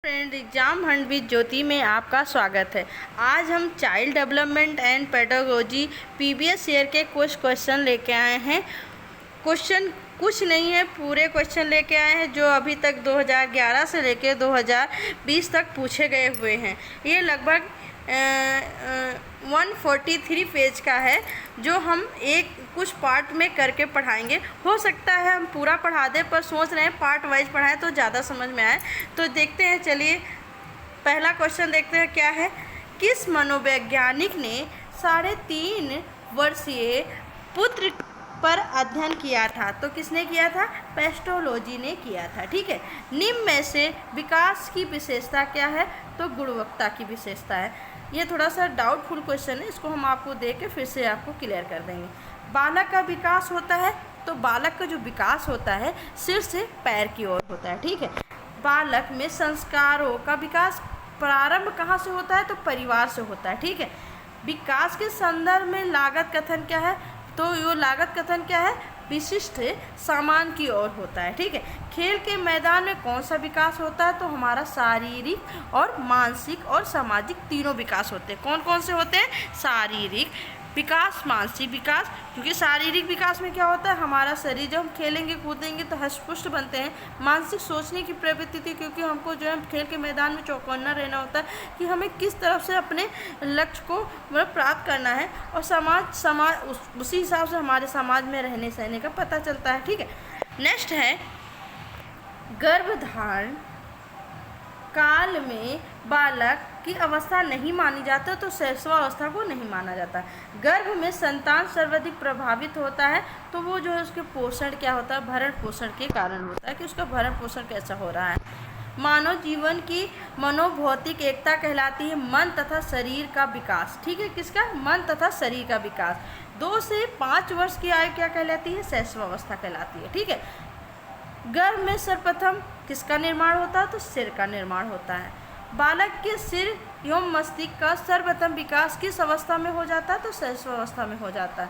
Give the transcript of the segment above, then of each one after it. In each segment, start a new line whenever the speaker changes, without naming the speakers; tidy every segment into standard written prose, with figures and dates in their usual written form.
Friend, exam Hunt with ज्योति में आपका स्वागत है। आज हम child development and pedagogy PBS year के कुछ क्वेश्चन लेके आए हैं। क्वेश्चन कुछ नहीं है, पूरे क्वेश्चन लेके आए हैं जो अभी तक 2011 से लेके 2020 तक पूछे गए हुए हैं। ये लगभग 143 पेज का है जो हम एक कुछ पार्ट में करके पढ़ाएंगे। हो सकता है हम पूरा पढ़ा दें, पर सोच रहे हैं पार्ट वाइज पढ़ाएं तो ज़्यादा समझ में आए। तो देखते हैं, चलिए पहला क्वेश्चन देखते हैं क्या है। किस मनोवैज्ञानिक ने 3.5 वर्षीय पुत्र पर अध्ययन किया था? तो किसने किया था? पेस्टोलॉजी ने किया था। ठीक है। निम्न में से विकास की विशेषता क्या है? तो गुणवत्ता की विशेषता है। ये थोड़ा सा डाउटफुल क्वेश्चन है, इसको हम आपको दे के फिर से आपको क्लियर कर देंगे। बालक का विकास होता है, तो बालक का जो विकास होता है सिर से पैर की ओर होता है। ठीक है। बालक में संस्कारों का विकास प्रारंभ कहाँ से होता है? तो परिवार से होता है। ठीक है। विकास के संदर्भ में लागत कथन क्या है? तो ये लागत कथन क्या है? विशिष्ट सामान की ओर होता है। ठीक है। खेल के मैदान में कौन सा विकास होता है? तो हमारा शारीरिक और मानसिक और सामाजिक तीनों विकास होते हैं। कौन कौन से होते हैं? शारीरिक विकास, मानसिक विकास। क्योंकि शारीरिक विकास में क्या होता है? हमारा शरीर जब हम खेलेंगे कूदेंगे तो हष्ट-पुष्ट बनते हैं। मानसिक सोचने की प्रवृत्ति थी, क्योंकि हमको जो है खेल के मैदान में चौकन्ना रहना होता है कि हमें किस तरफ से अपने लक्ष्य को मतलब प्राप्त करना है। और समाज उसी हिसाब से हमारे समाज में रहने सहने का पता चलता है। ठीक है। नेक्स्ट है, गर्भधारण काल में बालक की अवस्था नहीं मानी जाती, तो शैशवावस्था को नहीं माना जाता। गर्भ में संतान सर्वाधिक प्रभावित होता है, तो वो जो है उसके पोषण क्या होता है? भरण पोषण के कारण होता है कि उसका भरण पोषण कैसा हो रहा है। मानव जीवन की मनोभौतिक एकता कहलाती है मन तथा शरीर का विकास। ठीक है। किसका? मन तथा शरीर का विकास। 2 से 5 वर्ष की आयु क्या कहलाती है? शैशवावस्था कहलाती है। ठीक है। गर्भ में सर्वप्रथम किसका निर्माण होता है? तो सिर का निर्माण होता है। बालक के सिर एवं मस्तिष्क का सर्वप्रथम विकास किस अवस्था में हो जाता है? तो शैशवावस्था में हो जाता है।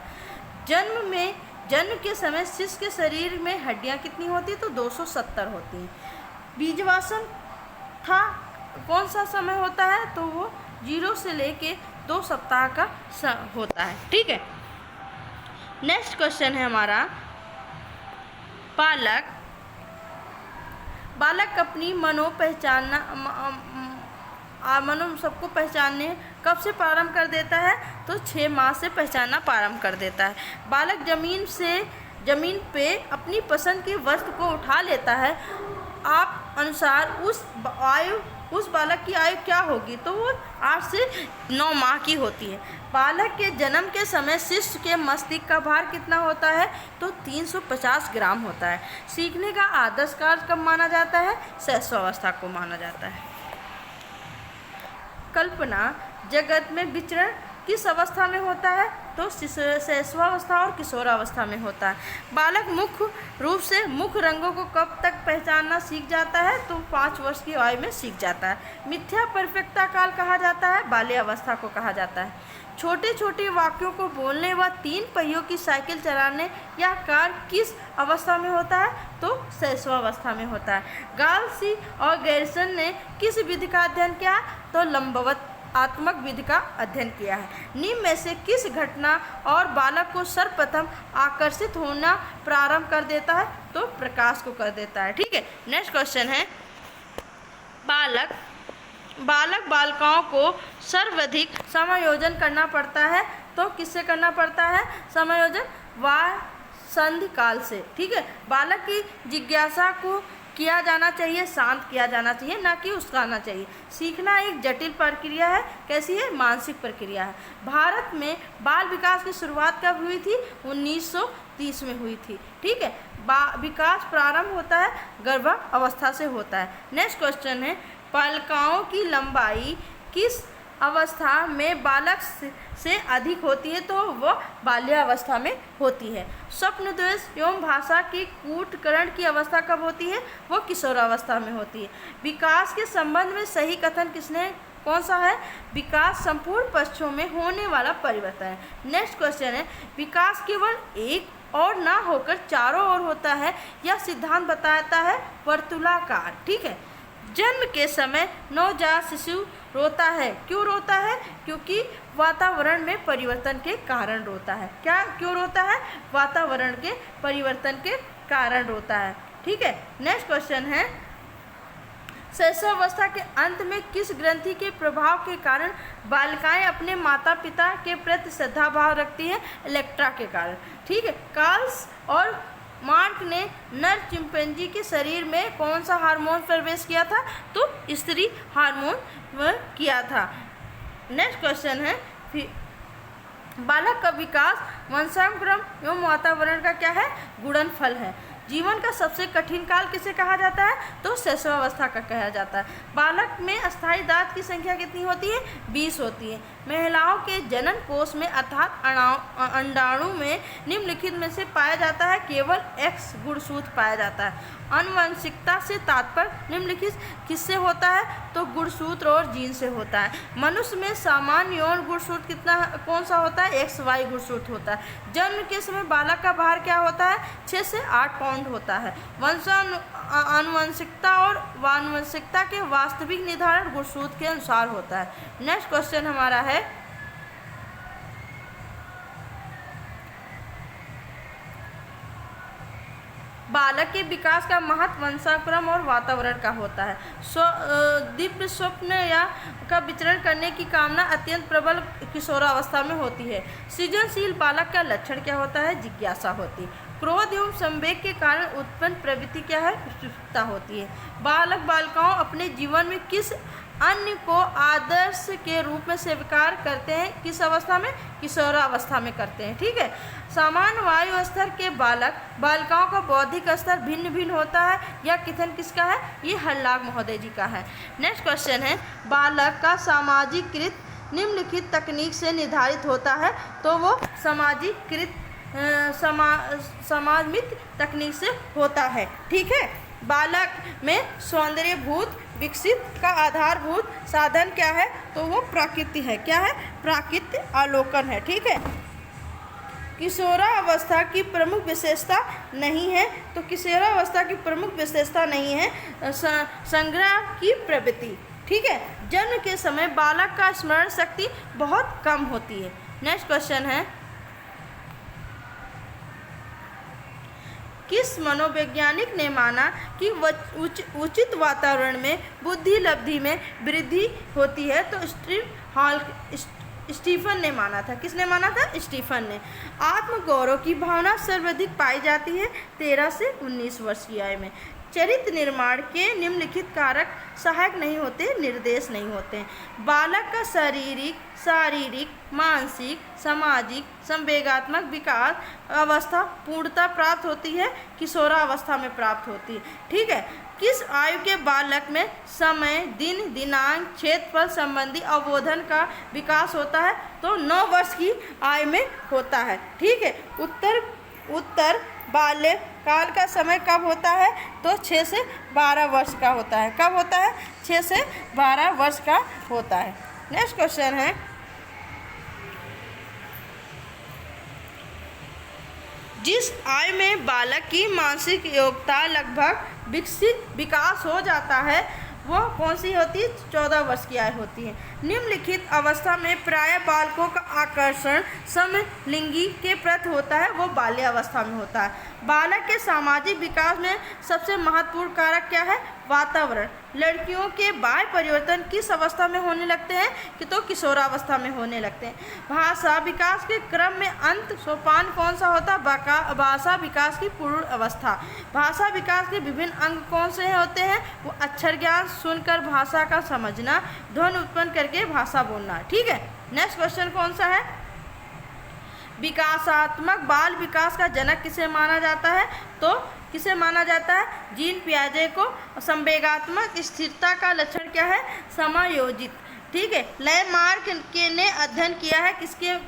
जन्म के समय शिशु के शरीर में हड्डियां कितनी होती है? तो 270 होती हैं। बीजवासन था कौन सा समय होता है? तो वो 0 से लेके 2 सप्ताह का होता है। ठीक है। नेक्स्ट क्वेश्चन है हमारा, बालक अपनी मनो सबको पहचानने कब से प्रारंभ कर देता है? तो 6 माह से पहचानना प्रारंभ कर देता है। बालक जमीन पे अपनी पसंद के वस्तु को उठा लेता है। आप अनुसार उस बालक की आयु क्या होगी? तो वो 8 से 9 माह की होती है। बालक के जन्म के समय शिशु के मस्तिष्क का भार कितना होता है? तो 350 ग्राम होता है। सीखने का आदर्श काल कब माना जाता है? शैशवावस्था को माना जाता है। कल्पना जगत में विचरण किस अवस्था में होता है? तो शैशवावस्था और किशोरावस्था में होता है। बालक मुख्य रूप से मुख्य रंगों को कब तक पहचानना सीख जाता है? तो 5 वर्ष की आयु में सीख जाता है। मिथ्या परिपक्वता काल कहा जाता है, बाल्यावस्था को कहा जाता है। छोटे छोटे वाक्यों को बोलने व 3 पहियों की साइकिल चलाने या कार किस अवस्था में होता है? तो शैशवावस्था में होता है। गाल्सी और गैरिसन ने किस विधि का अध्ययन किया? तो लंबवत आत्मक विधि का अध्ययन किया है। निम्न में से किस घटना और बालक को सर्वप्रथम आकर्षित होना प्रारंभ कर देता है? तो प्रकाश को कर देता है। ठीक है। नेक्स्ट क्वेश्चन है, बालकाओं को सर्वाधिक समायोजन करना पड़ता है, तो किससे करना पड़ता है? समायोजन संधि काल से। ठीक है। बालक की जिज्ञासा को किया जाना चाहिए, शांत किया जाना चाहिए, ना कि उस्काना चाहिए। सीखना एक जटिल प्रक्रिया है। कैसी है? मानसिक प्रक्रिया है। भारत में बाल विकास की शुरुआत कब हुई थी? 1930 में हुई थी। ठीक है। विकास प्रारंभ होता है गर्भावस्था से होता है। नेक्स्ट क्वेश्चन है, बालिकाओं की लंबाई किस अवस्था में बालक से अधिक होती है? तो वह बाल्यावस्था में होती है। स्वप्नद्वेष एवं भाषा की कूटकरण की अवस्था कब होती है? वो किशोरावस्था में होती है। विकास के संबंध में सही कथन कौन सा है? विकास संपूर्ण पक्षों में होने वाला परिवर्तन है। नेक्स्ट क्वेश्चन है, विकास केवल एक और ना होकर चारों ओर होता है, यह सिद्धांत बताता है वर्तुलाकार। ठीक है। जन्म के समय नवजात शिशु रोता है। क्यों रोता है? क्योंकि वातावरण में परिवर्तन के कारण रोता है। क्या क्यों रोता है? वातावरण के परिवर्तन के कारण रोता है। ठीक है, नेक्स्ट क्वेश्चन है, शैशवावस्था के अंत में किस ग्रंथि के प्रभाव के कारण बालिकाएं अपने माता पिता के प्रति श्रद्धा भाव रखती हैं? इलेक्ट्रा के कारण। ठीक है, कार्ल्स और मार्क ने नर चिंपैंजी के शरीर में कौन सा हार्मोन प्रवेश किया था? तो स्त्री हार्मोन किया था। नेक्स्ट क्वेश्चन है, बालक का विकास वंशानुक्रम एवं वातावरण का क्या है? गुणनफल है। जीवन का सबसे कठिन काल किसे कहा जाता है? तो शैशवावस्था का कहा जाता है। बालक में अस्थायी दांत की संख्या कितनी होती है? 20 होती है। महिलाओं के जनन कोष में अर्थात अंडाणु में निम्नलिखित में से पाया जाता है केवल X गुणसूत्र पाया जाता है। आनुवंशिकता से तात्पर्य निम्नलिखित किससे होता है? तो गुणसूत्र और जीन से होता है। मनुष्य में सामान्य यौन गुणसूत्र कितना कौन सा होता है? XY गुणसूत्र होता है। जन्म के समय बालक का भार क्या होता है? 6 से 8 पाउंड होता है। आनुवंशिकता और वानुवंशिकता के वास्तविक निर्धारण गुणसूत्र के अनुसार होता है। नेक्स्ट क्वेश्चन हमारा है, बालक के विकास का महत्व वंशानुक्रम और वातावरण का होता है। दिव्य स्वप्न या का विचरण करने की कामना अत्यंत प्रबल किशोरावस्था में होती है। सृजनशील बालक का लक्षण क्या होता है? जिज्ञासा होती है। क्रोध एवं संवेग के कारण उत्पन्न प्रवृत्ति क्या है? उत्सुकता होती है। बालक बालिकाओं अपने जीवन में किस अन्य को आदर्श के रूप में स्वीकार करते हैं? किस अवस्था में? किशोरावस्था में करते हैं। ठीक है, सामान्य वायु स्तर के बालक बालिकाओं का बौद्धिक स्तर भिन्न भिन्न होता है। यह कथन किसका है? ये हल्लाग महोदय जी का है। नेक्स्ट क्वेश्चन है, बालक का सामाजिकृत निम्नलिखित तकनीक से निर्धारित होता है। तो वो सामाजिकृत समाजमित तकनीक से होता है। ठीक है, बालक में सौंदर्यभूत विकसित का आधारभूत साधन क्या है? तो वो प्रकृति है। क्या है? प्राकृतिक अवलोकन है। ठीक है, किशोरावस्था की प्रमुख विशेषता नहीं है। तो किशोरावस्था की प्रमुख विशेषता नहीं है संग्रह की प्रवृत्ति। ठीक है, जन्म के समय बालक का स्मरण शक्ति बहुत कम होती है। नेक्स्ट क्वेश्चन है, किस मनोवैज्ञानिक ने माना कि उचित वातावरण में बुद्धि लब्धि में वृद्धि होती है? तो स्टीफन ने माना था। किसने माना था? स्टीफन ने। आत्मगौरव की भावना सर्वाधिक पाई जाती है 13 से 19 वर्ष की आयु में। चरित्र निर्माण के निम्नलिखित कारक सहायक नहीं होते, निर्देश नहीं होते। बालक का शारीरिक, मानसिक, सामाजिक, संवेगात्मक विकास अवस्था पूर्णता प्राप्त होती है किशोरावस्था में प्राप्त होती है। ठीक है, किस आयु के बालक में समय, दिन, दिनांक, क्षेत्रफल संबंधी अवबोधन का विकास होता है? तो 9 वर्ष की आयु में होता है। ठीक है, उत्तर बाल्य काल का समय कब होता है? तो 6 से 12 वर्ष का होता है। कब होता है? 6 से 12 वर्ष का होता है। नेक्स्ट क्वेश्चन है, जिस आयु में बालक की मानसिक योग्यता लगभग विकास हो जाता है वो कौन सी होती है? 14 वर्ष की आयु होती है। निम्नलिखित अवस्था में प्रायः बालकों का आकर्षण समलिंगी के प्रति होता है, वो बाल्यावस्था में होता है। बालक के सामाजिक विकास में सबसे महत्वपूर्ण कारक क्या है? वातावरण। लड़कियों के बाह्य परिवर्तन किस अवस्था में होने लगते हैं? कि तो किशोरावस्था में होने लगते हैं। भाषा विकास के क्रम में अंत सोपान कौन सा होता है? भाषा विकास की पूर्ण अवस्था। भाषा विकास के विभिन्न अंग कौन से होते हैं? वो अक्षर ज्ञान, सुनकर भाषा का समझना, ध्वनि उत्पन्न करके भाषा बोलना। ठीक है, नेक्स्ट क्वेश्चन कौन सा है? विकासात्मक बाल विकास का जनक किसे माना जाता है? तो किसे माना जाता है? जीन पियाजे को। संवेगात्मक स्थिरता का लक्षण क्या है? समायोजित। ठीक है, लैमार्क के ने अध्ययन किया है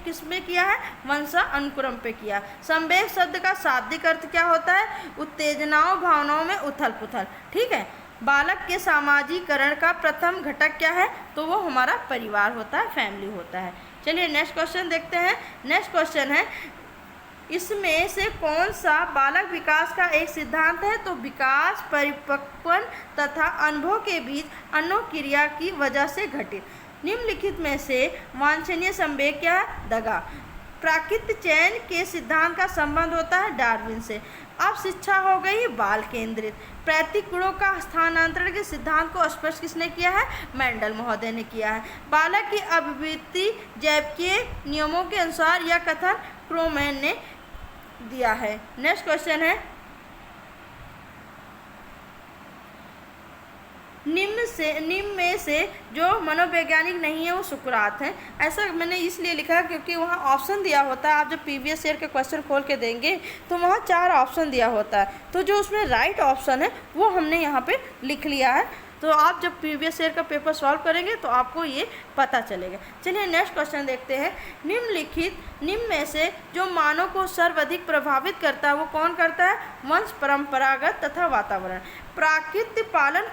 किसमें किया है? वंशानुक्रम पे किया। संवेग शब्द का शाब्दिक अर्थ क्या होता है? उत्तेजनाओं भावनाओं में उथल पुथल। ठीक है, बालक के सामाजिकरण का प्रथम घटक क्या है? तो वो हमारा परिवार होता है, फैमिली होता है। चलिए नेक्स्ट क्वेश्चन देखते हैं। नेक्स्ट क्वेश्चन है, इसमें से कौन सा बालक विकास का एक सिद्धांत है? तो विकास परिपक्वन तथा अनुभव के बीच अनोक्रिया की वजह से घटित। निम्नलिखित में से वांछनीय संवेग क्या है? दगा। प्राकृतिक चयन के सिद्धांत का संबंध होता है डार्विन से। अब शिक्षा हो गई बाल केंद्रित। पैतृक गुणों का स्थानांतरण के सिद्धांत को स्पष्ट किसने किया है? मेंडल महोदय ने किया है। बालक की अभिवृत्ति जैविकीय नियमों के अनुसार यह कथन क्रोमैन ने दिया है। नेक्स्ट क्वेश्चन है, निम्न में से जो मनोवैज्ञानिक नहीं है वो सुकरात है। ऐसा मैंने इसलिए लिखा है क्योंकि वहाँ ऑप्शन दिया होता है। आप जब प्रीवियस ईयर के क्वेश्चन खोल के देंगे तो वहाँ 4 ऑप्शन दिया होता है, तो जो उसमें राइट ऑप्शन है वो हमने यहाँ पे लिख लिया है। तो आप जब प्रीवियस ईयर का पेपर सॉल्व करेंगे तो आपको ये पता चलेगा। चलिए नेक्स्ट क्वेश्चन देखते हैं। निम्न में से जो मानव को सर्वाधिक प्रभावित करता है वो कौन करता है? वंश, परंपरागत तथा वातावरण। प्राकृतिक पालन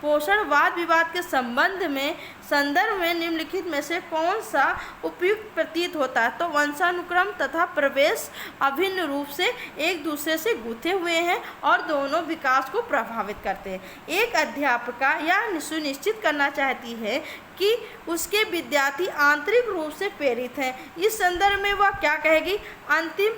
पोषण वाद विवाद के संदर्भ में निम्नलिखित में से कौन सा उपयुक्त प्रतीत होता है? तो वंशानुक्रम तथा प्रवेश अभिन्न रूप से एक दूसरे से गुथे हुए हैं और दोनों विकास को प्रभावित करते हैं। एक अध्यापिका यह सुनिश्चित करना चाहती है कि उसके विद्यार्थी आंतरिक रूप से प्रेरित हैं। इस संदर्भ में वह क्या कहेगी? अंतिम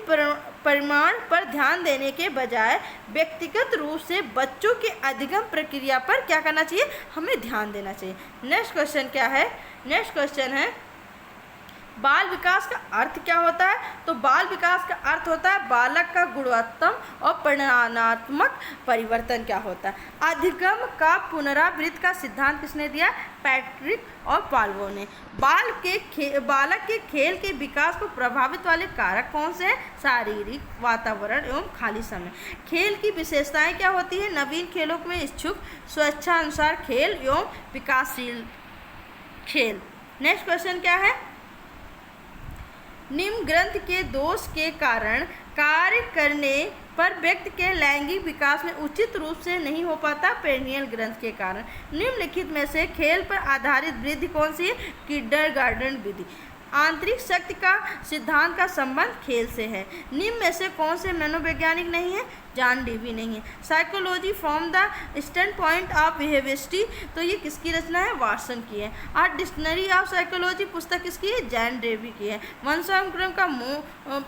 परिमाण पर ध्यान देने के बजाय व्यक्तिगत रूप से बच्चों के अधिगम प्रक्रिया पर क्या करना चाहिए? हमें ध्यान देना चाहिए। नेक्स्ट क्वेश्चन क्या है? नेक्स्ट क्वेश्चन है, बाल विकास का अर्थ क्या होता है? तो बाल विकास का अर्थ होता है बालक का गुणात्मक और परिमाणात्मक परिवर्तन क्या होता है। अधिगम का पुनरावृत्ति का सिद्धांत किसने दिया? पैट्रिक और पाल्वो ने। बालक के खेल के विकास को प्रभावित वाले कारक कौन से हैं? शारीरिक, वातावरण एवं खाली समय। खेल की विशेषताएं क्या होती है? नवीन खेलों में इच्छुक, स्वेच्छानुसार खेल एवं विकासशील खेल। नेक्स्ट क्वेश्चन क्या है? निम्न ग्रंथ के दोष के कारण कार्य करने पर व्यक्ति के लैंगिक विकास में उचित रूप से नहीं हो पाता पेरिनियल ग्रंथ के कारण। निम्नलिखित में से खेल पर आधारित वृद्धि कौन सी है? किंडरगार्टन विधि। आंतरिक शक्ति का सिद्धांत का संबंध खेल से है। निम्न में से कौन से मनोवैज्ञानिक नहीं है? जॉन डेवी नहीं है। Psychology from the stand point of behaviourist, तो ये किसकी रचना है? वाटसन की है। और डिक्शनरी ऑफ साइकोलॉजी पुस्तक किसकी है? जॉन डेवी की है। वंशानुक्रम का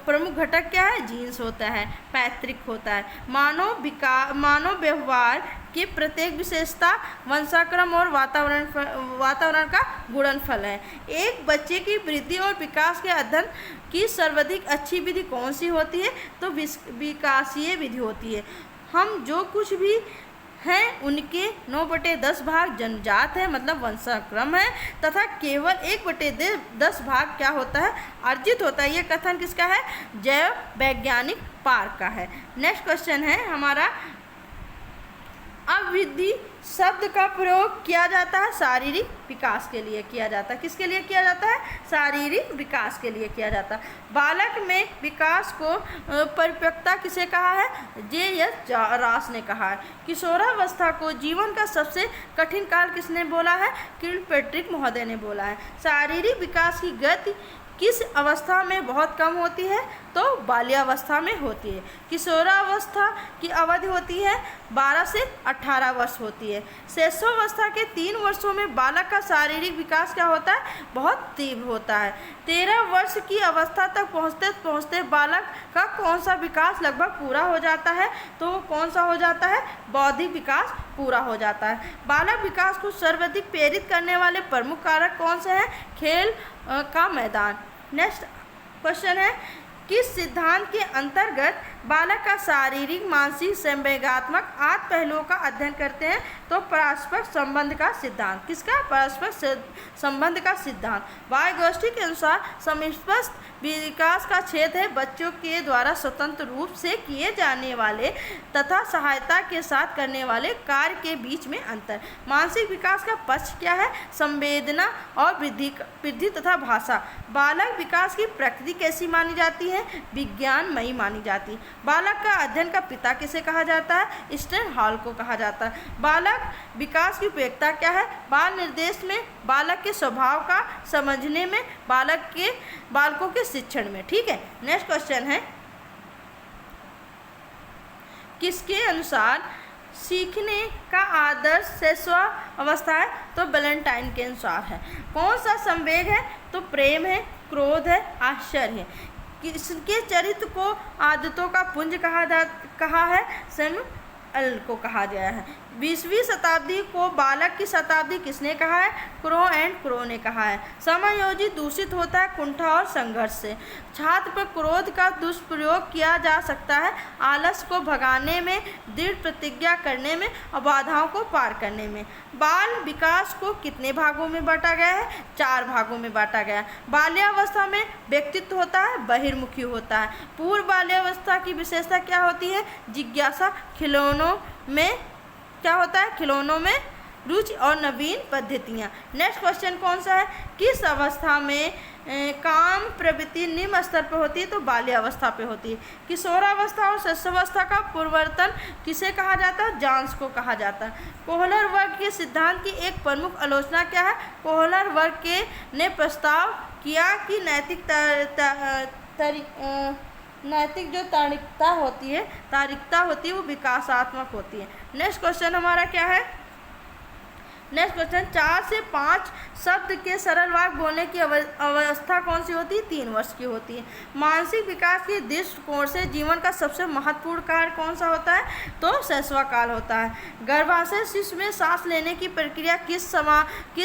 प्रमुख घटक क्या है? जीन्स होता है, पैतृक होता है। मानव व्यवहार की प्रत्येक विशेषता वंशानुक्रम और वातावरण का गुणनफल है। एक बच्चे की वृद्धि और विकास के अध्ययन की सर्वाधिक अच्छी विधि कौन सी होती है? तो विकासीय विधि होती है। हम जो कुछ भी हैं उनके 9/10 भाग जन्मजात है, मतलब वंशानुक्रम है, तथा केवल 1/10 भाग क्या होता है? अर्जित होता है। ये कथन किसका है? जैव वैज्ञानिक पार्क का है। नेक्स्ट क्वेश्चन है हमारा, अवृद्धि शब्द का प्रयोग किया जाता है शारीरिक विकास के लिए किया जाता है। किसके लिए किया जाता है? शारीरिक विकास के लिए किया जाता है। बालक में विकास को परिपक्वता किसे कहा है? जे.एस. रास ने कहा है। किशोरावस्था को जीवन का सबसे कठिन काल किसने बोला है? किलपैट्रिक महोदय ने बोला है। शारीरिक विकास की गति किस अवस्था में बहुत कम होती है? तो बाल्यावस्था में होती है। किशोरावस्था की अवधि होती है 12 से 18 वर्ष होती है। शैशवावस्था के 3 वर्षों में बालक का शारीरिक विकास क्या होता है? बहुत तीव्र होता है। 13 वर्ष की अवस्था तक पहुँचते पहुँचते बालक का कौन सा विकास लगभग पूरा हो जाता है? तो वो कौन सा हो जाता है? बौद्धिक विकास पूरा हो जाता है। बालक विकास को सर्वाधिक प्रेरित करने वाले प्रमुख कारक कौन से हैं? खेल का मैदान। नेक्स्ट क्वेश्चन है, किस सिद्धांत के अंतर्गत बालक का शारीरिक, मानसिक, संवेगात्मक आदि पहलुओं का अध्ययन करते हैं? तो परस्पर संबंध का सिद्धांत। किसका? परस्पर संबंध का सिद्धांत। वाइगोत्स्की के अनुसार समिष्ट विकास का क्षेत्र है बच्चों के द्वारा स्वतंत्र रूप से किए जाने वाले तथा सहायता के साथ करने वाले कार्य के बीच में अंतर। मानसिक विकास का पक्ष क्या है? संवेदना और वृद्धि तथा भाषा। बालक विकास की प्रकृति कैसी मानी जाती है? विज्ञानमयी मानी जाती है। बालक का अध्ययन का पिता किसे कहा जाता है? स्टैन हॉल को कहा जाता है। बालक विकास की उपयोगिता क्या है? बाल निर्देश में, बालक के स्वभाव का समझने में, बालकों के शिक्षण में। ठीक है। नेक्स्ट क्वेश्चन है, किसके अनुसार सीखने का आदर्श शैशवावस्था है? तो वैलेंटाइन के अनुसार है। कौन सा संवेग है? तो प्रेम है, क्रोध है, आश्चर्य है। किसके चरित्र को आदतों का पुंज कहा है? सैमुअल को कहा गया है। 20वीं शताब्दी को बालक की शताब्दी किसने कहा है? क्रो एंड क्रो ने कहा है। समायोजित दूषित होता है कुंठा और संघर्ष से। छात्र पर क्रोध का दुष्प्रयोग किया जा सकता है आलस्य को भगाने में, दृढ़ प्रतिज्ञा करने में और बाधाओं को पार करने में। बाल विकास को कितने भागों में बांटा गया है? 4 भागों में बांटा गया है। बाल्यावस्था में व्यक्तित्व होता है, बहिर्मुखी होता है। पूर्व बाल्यावस्था की विशेषता क्या होती है? जिज्ञासा, खिलौनों में क्या होता है? खिलौनों में रुचि और नवीन पद्धतियाँ। नेक्स्ट क्वेश्चन कौन सा है? किस अवस्था में काम प्रवृत्ति निम्न स्तर पर होती है? तो बाल्यावस्था पे होती है। किशोरावस्था और शैशवावस्था का पूर्ववर्तन किसे कहा जाता है? जांच को कहा जाता है। कोहलर वर्ग के सिद्धांत की एक प्रमुख आलोचना क्या है? कोहलर वर्ग के ने प्रस्ताव किया कि नैतिक जो तार्किकता होती है वो विकासात्मक होती है। नेक्स्ट क्वेश्चन हमारा क्या है? नेक्स्ट क्वेश्चन 4 से 5 शब्द के सरल वाक्य बोलने की अवस्था कौन सी होती है? 3 वर्ष की होती है। मानसिक विकास के दृष्टिकोण से जीवन का सबसे महत्वपूर्ण कार्य कौन सा होता है? तो शैशव काल होता है। गर्भाशय शिशु में सांस लेने की प्रक्रिया किस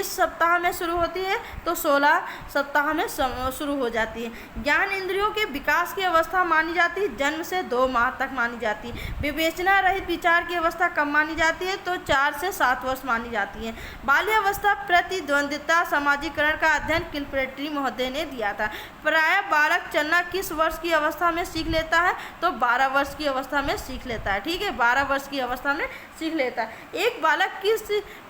सप्ताह में शुरू होती है? तो 16 सप्ताह में शुरू हो जाती है। ज्ञान इंद्रियों के विकास की अवस्था मानी जाती है जन्म से 2 माह तक मानी जाती है। विवेचना रहित विचार की अवस्था कब मानी जाती है? तो 4 से 7 वर्ष मानी जाती है। बाल्यावस्था प्रतिद्वंद्विता समाजीकरण का अध्ययन किलपेट्री महोदय ने दिया था। प्रायः बालक चलना किस वर्ष की अवस्था में सीख लेता है? तो 12 वर्ष की अवस्था में सीख लेता है। ठीक है, 12 वर्ष की अवस्था में सीख लेता है। एक बालक किस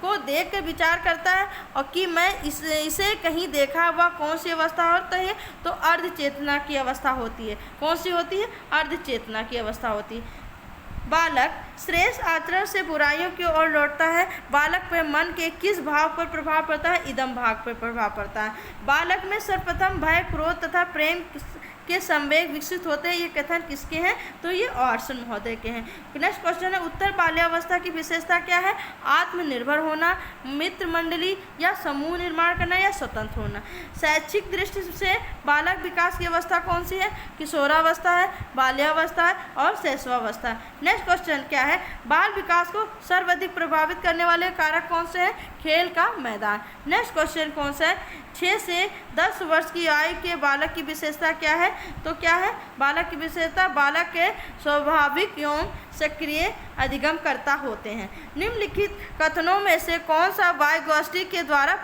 को देख कर विचार करता है और कि मैं इसे कहीं देखा, वह कौन सी अवस्था होती है? तो अर्ध चेतना की अवस्था होती है। कौन सी होती है? अर्ध चेतना की अवस्था होती है। बालक श्रेष्ठ आचरण से बुराइयों की ओर लौटता है। बालक पर मन के किस भाव पर प्रभाव पड़ता है? इदम भाग पर प्रभाव पड़ता है। बालक में सर्वप्रथम भय, क्रोध तथा प्रेम के संवेग विकसित होते हैं। ये कथन किसके हैं? तो ये ऑर्सन महोदय के हैं। नेक्स्ट क्वेश्चन है, उत्तर बाल्यावस्था की विशेषता क्या है? आत्मनिर्भर होना, मित्र मंडली या समूह निर्माण करना या स्वतंत्र होना। शैक्षिक दृष्टि से बालक विकास की अवस्था कौन सी है? किशोरावस्था है, बाल्यावस्था है और शैशवावस्था है। नेक्स्ट क्वेश्चन क्या है? बाल विकास को सर्वाधिक प्रभावित करने वाले कारक कौन से हैं? खेल का मैदान। नेक्स्ट क्वेश्चन कौन सा है? 6 से 10 वर्ष की आयु के बालक की विशेषता क्या है? तो क्या है बालक की विशेषता? बालक के स्वाभाविक एवं सक्रिय अधिगम करता होते हैं। निम्नलिखित कथनों में से कौन सा वाइगोस्टी के द्वारा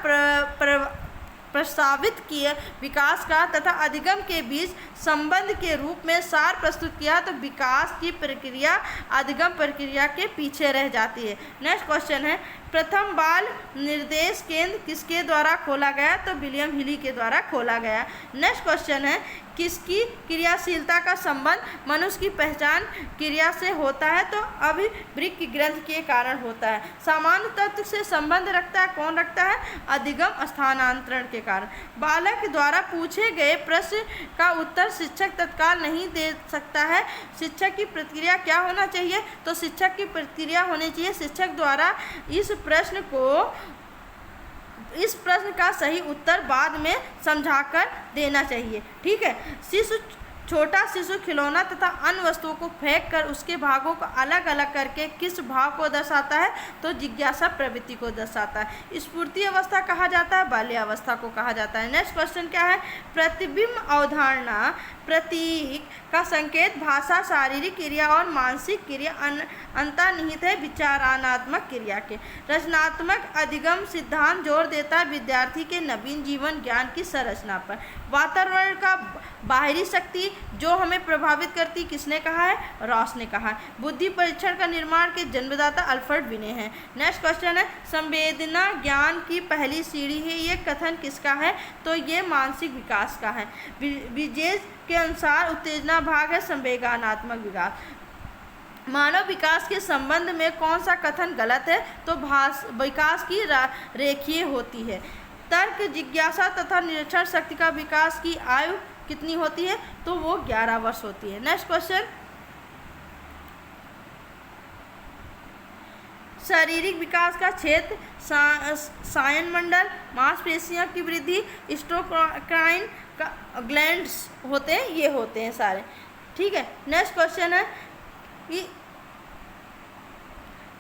प्रस्तावित किए विकास का तथा अधिगम के बीच संबंध के रूप में सार प्रस्तुत किया? तो विकास की प्रक्रिया अधिगम प्रक्रिया के पीछे रह जाती है। नेक्स्ट क्वेश्चन है, प्रथम बाल निर्देश केंद्र किसके द्वारा खोला गया? तो विलियम हिली के द्वारा खोला गया। नेक्स्ट क्वेश्चन है, किसकी क्रियाशीलता का संबंध मनुष्य की पहचान क्रिया से होता है? तो अभिवृक्क ग्रंथ के कारण होता है। सामान्य तत्व से संबंध रखता है, कौन रखता है? अधिगम स्थानांतरण के कारण। बालक द्वारा पूछे गए प्रश्न का उत्तर शिक्षक तत्काल नहीं दे सकता है। शिक्षक की प्रतिक्रिया क्या होना चाहिए? तो शिक्षक की प्रतिक्रिया होनी चाहिए शिक्षक द्वारा इस प्रश्न का सही उत्तर बाद में समझाकर देना चाहिए। ठीक है, छोटा शिशु खिलौना तथा अन्य वस्तुओं को फेंक कर उसके भागों को अलग अलग करके किस भाव को दर्शाता है? तो जिज्ञासा प्रवृत्ति को दर्शाता है। स्फूर्ति अवस्था कहा जाता है, बाल्यावस्था को कहा जाता है। नेक्स्ट क्वेश्चन क्या है? प्रतिबिंब अवधारणा प्रतीक का संकेत भाषा, शारीरिक क्रिया और मानसिक क्रिया अंतर्निहित है विचारणात्मक क्रिया के। रचनात्मक अधिगम सिद्धांत जोर देता है विद्यार्थी के नवीन जीवन ज्ञान की संरचना पर। वातावरण का बाहरी शक्ति जो हमें प्रभावित करती, किसने कहा है? रॉस ने कहा है। बुद्धि परीक्षण का निर्माण के जन्मदाता अल्फ्रेड विने हैं। नेक्स्ट क्वेश्चन है, संवेदना ज्ञान की पहली सीढ़ी है, ये कथन किसका है? तो ये मानसिक विकास का है। विजेज के अनुसार उत्तेजना भाग है संवेगानात्मक विकास। मानव विकास के संबंध में कौन सा कथन गलत है? तो विकास की रेखीय होती है। तर्क, जिज्ञासा तथा निरीक्षण शक्ति का विकास की आयु कितनी होती है? तो वो 11 वर्ष होती है। नेक्स्ट क्वेश्चन, शारीरिक विकास का क्षेत्र सायन मंडल, मांसपेशियों की वृद्धि, स्टोक्राइन ग्लैंड्स होते हैं, ये होते हैं सारे। ठीक है, नेक्स्ट क्वेश्चन है कि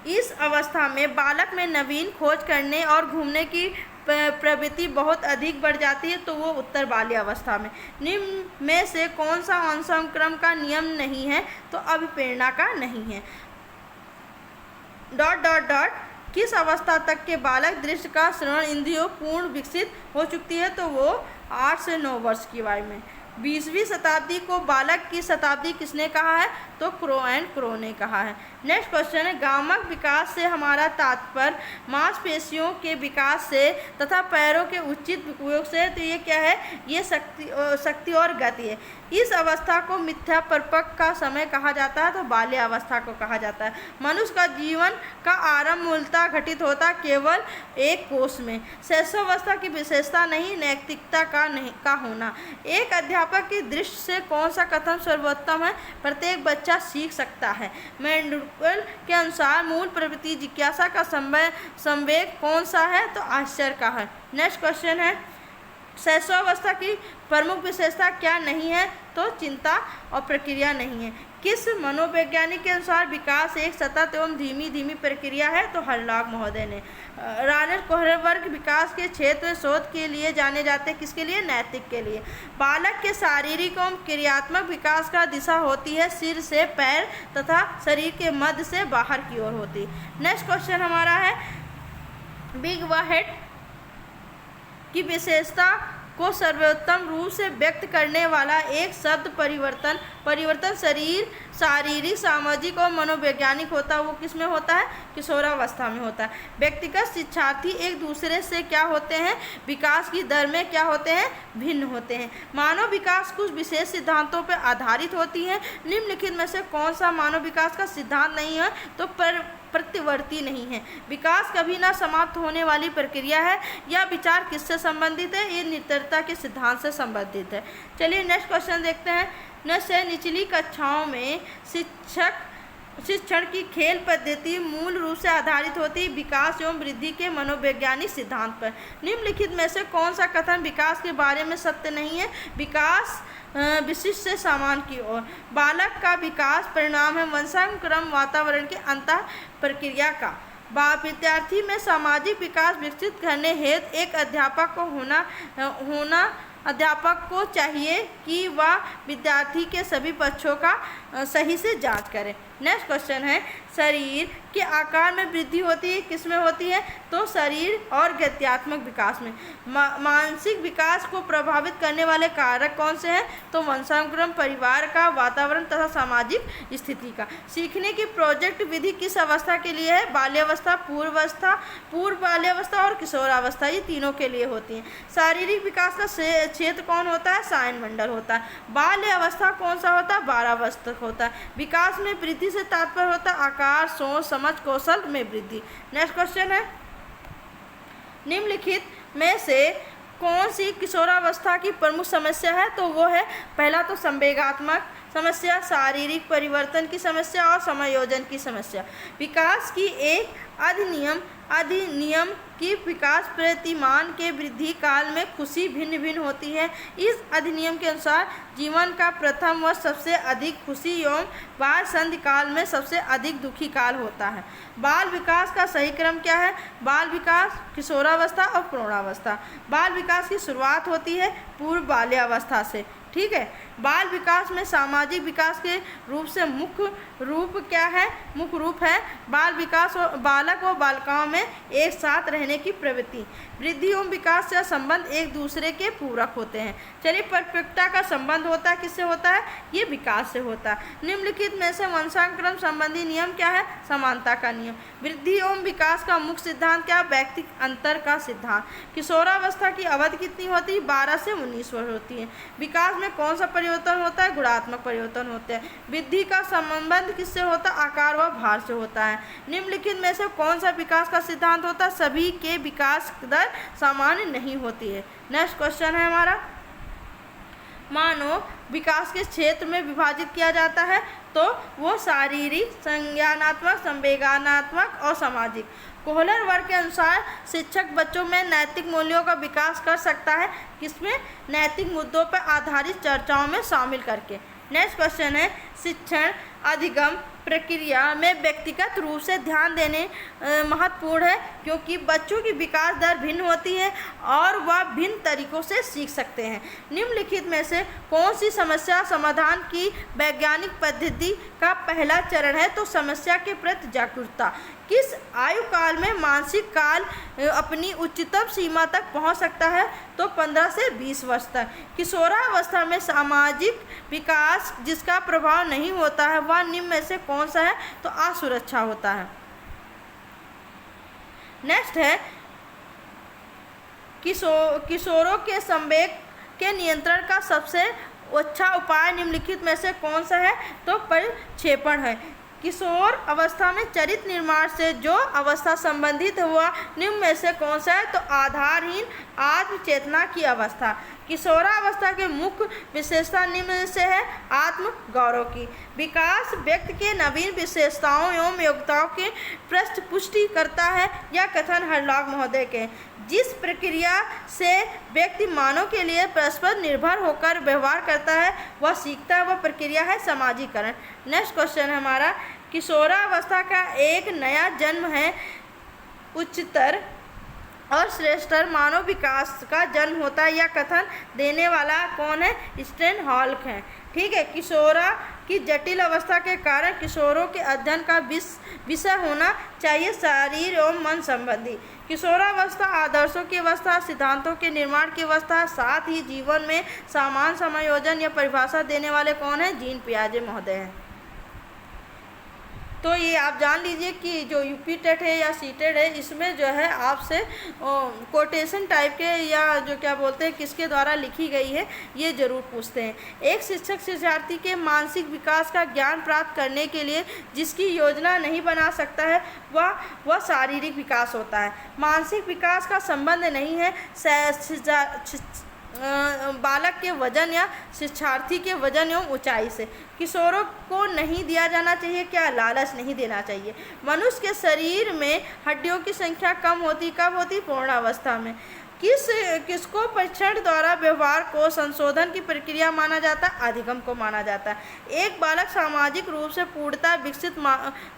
इस अवस्था में बालक में नवीन खोज करने और घूमने की प्रवृत्ति बहुत अधिक बढ़ जाती है, तो वो उत्तर बाल्यावस्था में। निम्न में से कौन सा वंशानुक्रम का नियम नहीं है, तो अभिप्रेरणा का नहीं है। डॉट डॉट डॉट किस अवस्था तक के बालक दृष्टि का श्रवण इंद्रियों पूर्ण विकसित हो चुकती है, तो वो 8 से 9 वर्ष की आयु में। 20वीं शताब्दी को बालक की शताब्दी किसने कहा है, तो क्रो एंड क्रो ने कहा है। नेक्स्ट क्वेश्चन है गामक विकास से हमारा तात्पर्य मांसपेशियों के विकास से तथा पैरों के उचित उपयोग से, तो ये क्या है, ये शक्ति और गति है। इस अवस्था को मिथ्या परिपक्व का समय कहा जाता है, तो बाल्यावस्था को कहा जाता है। मनुष्य का जीवन का आरंभ मूलतः घटित होता केवल एक कोष में। शैशवावस्था की विशेषता नहीं, नैतिकता का होना। एक अध्यापक की दृष्टि से कौन सा कथन सर्वोत्तम है, प्रत्येक बच्चा सीख सकता है। मैंडल के अनुसार मूल प्रवृत्ति जिज्ञासा का संवेग कौन सा है, तो आश्चर्य का है। नेक्स्ट क्वेश्चन है शैशवावस्था की प्रमुख विशेषता क्या नहीं है, तो चिंता और प्रक्रिया नहीं है। किस मनोवैज्ञानिक के अनुसार विकास एक सतत एवं धीमी धीमी प्रक्रिया है, तो हरलॉग महोदय ने। रानर कोहरबर्ग विकास के क्षेत्र में शोध के लिए जाने जाते हैं, किसके लिए, नैतिक के लिए। बालक के शारीरिक एवं क्रियात्मक विकास का दिशा होती है सिर से पैर तथा शरीर के मध्य से बाहर की ओर होती है। नेक्स्ट क्वेश्चन हमारा है बिग व हेड की विशेषता को सर्वोत्तम रूप से व्यक्त करने वाला एक शब्द परिवर्तन शरीर शारीरिक सामाजिक और मनोवैज्ञानिक होता है, वो किस में होता है, किशोरावस्था में होता है। व्यक्तिगत शिक्षार्थी एक दूसरे से क्या होते हैं, विकास की दर में क्या होते हैं, भिन्न होते हैं। मानव विकास कुछ विशेष सिद्धांतों पर आधारित होती है। निम्नलिखित में से कौन सा मानव विकास का सिद्धांत नहीं है, तो प्रतिवर्ती नहीं है। विकास कभी ना समाप्त होने वाली प्रक्रिया है। यह विचार किससे संबंधित है, ये निरंतरता के सिद्धांत से संबंधित है। चलिए नेक्स्ट क्वेश्चन देखते हैं। से निचली कक्षाओं में शिक्षण की खेल पद्धति मूल रूप से आधारित होती है विकास एवं वृद्धि के मनोवैज्ञानिक सिद्धांत पर। निम्नलिखित में से कौन सा कथन विकास के बारे में सत्य नहीं है, विकास विशिष्ट से सामान्य की ओर। बालक का विकास परिणाम है वंशानुक्रम वातावरण के अंतः प्रक्रिया का। विद्यार्थी में सामाजिक विकास विकसित करने हेतु एक अध्यापक को चाहिए कि वह विद्यार्थी के सभी पक्षों का सही से जांच करे। नेक्स्ट क्वेश्चन है शरीर के आकार में वृद्धि होती है, किस में होती है, तो शरीर और गत्यात्मक विकास में। मानसिक विकास को प्रभावित करने वाले कारक कौन से हैं, तो वंशानुक्रम, परिवार का वातावरण तथा सामाजिक स्थिति का। सीखने की प्रोजेक्ट विधि किस अवस्था के लिए है, बाल्यावस्था, पूर्व बाल्यावस्था और किशोरावस्था, ये तीनों के लिए होती है। शारीरिक विकास का क्षेत्र कौन होता है, सायन मंडल होता है। बाल्य अवस्था कौन सा होता है, बाल्यावस्था होता है। विकास में वृद्धि से तात्पर्य होता है आकार, सोच, समझ, कौशल में वृद्धि। नेक्स्ट क्वेश्चन है निम्नलिखित में से कौन सी किशोरावस्था की प्रमुख समस्या है, तो वो है पहला तो संवेगात्मक समस्या, शारीरिक परिवर्तन की समस्या और समायोजन की समस्या। विकास की एक अधिनियम की विकास प्रतिमान के वृद्धि काल में खुशी भिन्न भिन्न होती है। इस अधिनियम के अनुसार जीवन का प्रथम वर्ष सबसे अधिक खुशी एवं बाल संधि काल में सबसे अधिक दुखी काल होता है। बाल विकास का सही क्रम क्या है, बाल विकास, किशोरावस्था और प्रौढ़ावस्था। बाल विकास की शुरुआत होती है पूर्व बाल्यावस्था से, ठीक है। बाल विकास में सामाजिक विकास के रूप से मुख्य रूप है बाल विकास और बालक और बालिकाओं में एक साथ रहने की प्रवृत्ति। वृद्धि एवं विकास से संबंध एक दूसरे के पूरक होते हैं। चलिए परिपक्वता का संबंध होता है किससे होता है, ये विकास से होता है। निम्नलिखित में से वंशानुक्रम संबंधी नियम क्या है, समानता का नियम। वृद्धि एवं विकास का मुख्य सिद्धांत क्या, व्यक्तिगत अंतर का सिद्धांत। किशोरावस्था की अवधि कितनी होती है, 12 से 19 वर्ष होती है। विकास में कौन सा परिवर्तन होता है, गुणात्मक परिवर्तन होते हैं। वृद्धि का संबंध किससे होता है, आकार व भार से होता है। निम्नलिखित में से कौन सा विकास का सिद्धांत होता है, सभी के विकास दर समान नहीं होती है। नेक्स्ट क्वेश्चन है हमारा मानव विकास के क्षेत्र में विभाजित किया जाता है तो वो शारीरिक, संज्ञानात्मक, संवेदनात्मक और सामाजिक। कोहलर वर्ग के अनुसार शिक्षक बच्चों में नैतिक मूल्यों का विकास कर सकता है, किसमें? नैतिक मुद्दों पर आधारित चर्चाओं में शामिल करके। नेक्स्ट क्वेश्चन है, शिक्षण अधिगम प्रक्रिया में व्यक्तिगत रूप से ध्यान देने महत्वपूर्ण है, क्योंकि बच्चों की विकास दर भिन्न होती है और वह भिन्न तरीकों से सीख सकते हैं। निम्नलिखित में से कौन सी समस्या समाधान की वैज्ञानिक पद्धति का पहला चरण है? तो समस्या के प्रति जागरूकता। किस आयु काल में मानसिक काल अपनी उच्चतम सीमा तक पहुंच सकता है? तो 15 से 20 वर्ष तक। किशोरावस्था में सामाजिक विकास जिसका प्रभाव नहीं होता है वह निम्न में से कौन सा है? तो असुरक्षा होता है। नेक्स्ट है, किशोरों के संवेग के नियंत्रण का सबसे अच्छा उपाय निम्नलिखित में से कौन सा है? तो प्रक्षेपण है। किशोर अवस्था में चरित्र निर्माण से जो अवस्था संबंधित हुआ निम्न में से कौन सा है? तो आधारहीन आत्मचेतना की अवस्था। किशोरावस्था के मुख्य विशेषता निम्न से है आत्म गौरव की विकास, व्यक्ति के नवीन विशेषताओं एवं योग्यताओं के पृष्ठपुष्टि करता है। यह कथन हरलॉग महोदय के। जिस प्रक्रिया से व्यक्ति मानव के लिए परस्पर निर्भर होकर व्यवहार करता है वह सीखता है, वह प्रक्रिया है समाजीकरण। नेक्स्ट क्वेश्चन है हमारा, किशोरावस्था का एक नया जन्म है, उच्चतर और श्रेष्ठतर मानव विकास का जन्म होता है। यह कथन देने वाला कौन है? स्टेनहॉल्क है। ठीक है, किशोरा की जटिल अवस्था के कारण किशोरों के अध्ययन का विषय होना चाहिए शरीर एवं मन संबंधी। किशोरावस्था आदर्शों की अवस्था, सिद्धांतों के निर्माण की अवस्था, साथ ही जीवन में समान समायोजन या परिभाषा देने वाले कौन है? जीन पियाजे महोदय हैं। तो ये आप जान लीजिए कि जो यूपी टेट है या सीटेट है इसमें जो है आपसे कोटेशन टाइप के या जो क्या बोलते हैं किसके द्वारा लिखी गई है ये ज़रूर पूछते हैं। एक शिक्षक शिक्षार्थी के मानसिक विकास का ज्ञान प्राप्त करने के लिए जिसकी योजना नहीं बना सकता है वह शारीरिक विकास होता है। मानसिक विकास का संबंध नहीं है बालक के वजन या शिक्षार्थी के वजन एवं ऊंचाई से। किशोरों को नहीं दिया जाना चाहिए क्या? लालच नहीं देना चाहिए। मनुष्य के शरीर में हड्डियों की संख्या कम होती, कब होती? पूर्णावस्था में। किसको परीक्षण द्वारा व्यवहार को संशोधन की प्रक्रिया माना जाता है? अधिगम को माना जाता है। एक बालक सामाजिक रूप से पूर्णतः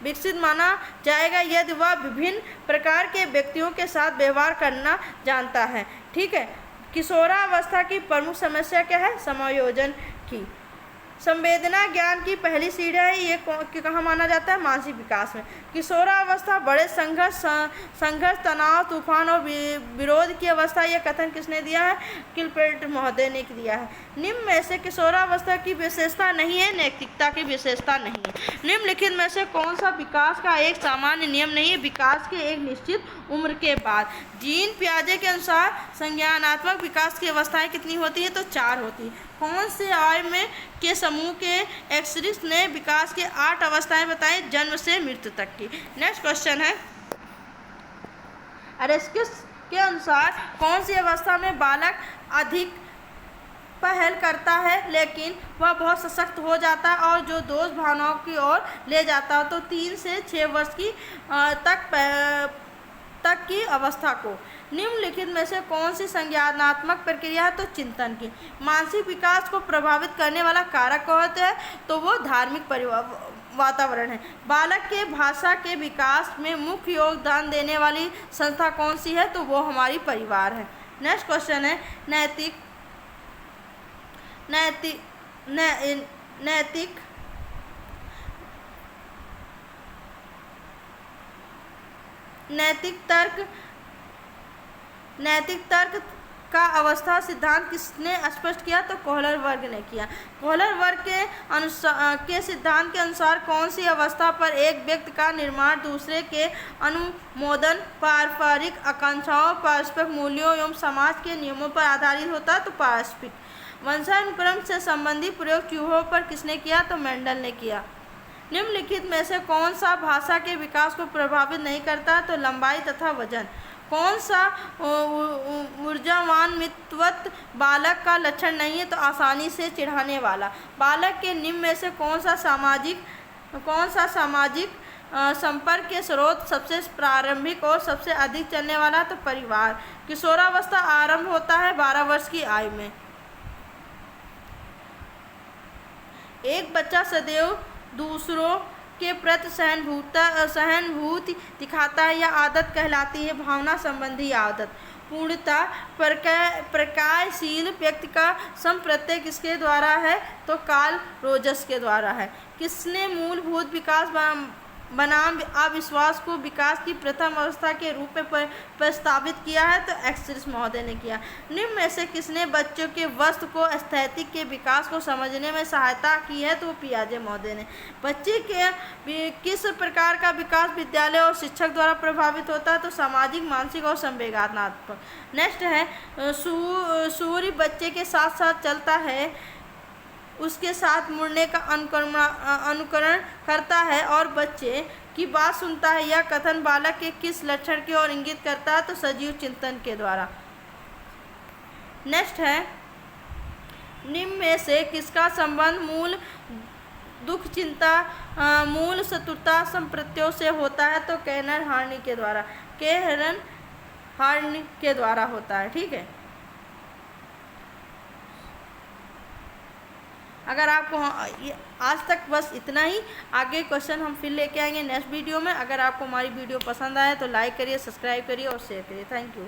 विकसित माना जाएगा यदि वह विभिन्न प्रकार के व्यक्तियों के साथ व्यवहार करना जानता है। ठीक है, किशोरावस्था की प्रमुख समस्या क्या है? समायोजन की। संवेदना ज्ञान की पहली सीढ़ी है, ये कहाँ माना जाता है? मानसिक विकास में। किशोरावस्था बड़े संघर्ष, तनाव, तूफान और विरोध की अवस्था। यह कथन किसने दिया है? किलपेट महोदय ने दिया है। निम्न में से किशोरावस्था की विशेषता नहीं है, नैतिकता की विशेषता नहीं है। निम्नलिखित में से कौन सा विकास का एक सामान्य नियम नहीं है? विकास के एक निश्चित उम्र के बाद। जीन पियाजे के अनुसार संज्ञानात्मक विकास की अवस्थाएं कितनी होती है? तो 4 होती है। कौन से आयु में के समूह के एक्सरिस ने विकास के 8 अवस्थाएं बताई जन्म से मृत्यु तक की। नेक्स्ट क्वेश्चन है, एरिस्टस के अनुसार कौन सी अवस्था में बालक अधिक पहल करता है लेकिन वह बहुत सशक्त हो जाता है और जो दोष भावनाओं की ओर ले जाता है? तो 3 से 6 वर्ष की तक की अवस्था को। निम्नलिखित में से कौन सी संज्ञानात्मक प्रक्रिया है? तो चिंतन की। मानसिक विकास को प्रभावित करने वाला कारक कौन है? तो वो धार्मिक वातावरण है। बालक के भाषा के विकास में मुख्य योगदान देने वाली संस्था कौन सी है? तो वो हमारी परिवार है। नेक्स्ट क्वेश्चन है, नैतिक तर्क का अवस्था सिद्धांत किसने स्पष्ट किया? तो कोहलर वर्ग ने किया। कोहलर वर्ग के सिद्धांत के अनुसार कौन सी अवस्था पर एक व्यक्ति का निर्माण दूसरे के अनुमोदन, पारस्परिक आकांक्षाओं, पारस्परिक मूल्यों एवं समाज के नियमों पर आधारित होता है? तो पारस्परिक। वंशानुक्रम से संबंधित प्रयोग चूहों पर किसने किया? तो मेंडल ने किया। निम्नलिखित में से कौन सा भाषा के विकास को प्रभावित नहीं करता? तो लंबाई तथा वजन। कौन सा ऊर्जावान मितवत बालक का लक्षण नहीं है? तो आसानी से चिढ़ाने वाला। बालक के निम्न में से कौन सा सामाजिक संपर्क के स्रोत सबसे प्रारंभिक और सबसे अधिक चलने वाला? तो परिवार। किशोरावस्था आरंभ होता है 12 वर्ष की आयु में। एक बच्चा सदैव दूसरों के प्रति सहानुभूति दिखाता है। यह आदत कहलाती है भावना संबंधी आदत। पूर्णतः प्रकार्यशील व्यक्ति का संप्रत्यय किसके द्वारा है? तो कार्ल रोजर्स के द्वारा है। किसने मूलभूत विकास बनाम अविश्वास को विकास की प्रथम अवस्था के रूप में प्रस्तावित किया है? तो एक्सरिस महोदय ने किया। निम्न में से किसने बच्चों के वस्तु को एस्थेटिक के विकास को समझने में सहायता की है? तो पियाजे महोदय ने। बच्चे के किस प्रकार का विकास विद्यालय और शिक्षक द्वारा प्रभावित होता है? तो सामाजिक, मानसिक और संवेदनात्मक। नेक्स्ट है सूर्य बच्चे के साथ साथ चलता है, उसके साथ मुड़ने का अनुकरण करता है और बच्चे की बात सुनता है। यह कथन बालक के किस लक्षण की ओर इंगित करता है? तो सजीव चिंतन के द्वारा। नेक्स्ट है निम्न में से किसका संबंध मूल दुख, चिंता, मूल शत्रुता संप्रत्यों से होता है? तो केनर हार्नी के द्वारा। केहरन हार्नी के द्वारा होता है। ठीक है। अगर आपको आज तक बस इतना ही, आगे क्वेश्चन हम फिर लेके आएंगे नेक्स्ट वीडियो में। अगर आपको हमारी वीडियो पसंद आए तो लाइक करिए, सब्सक्राइब करिए और शेयर करिए। Thank you.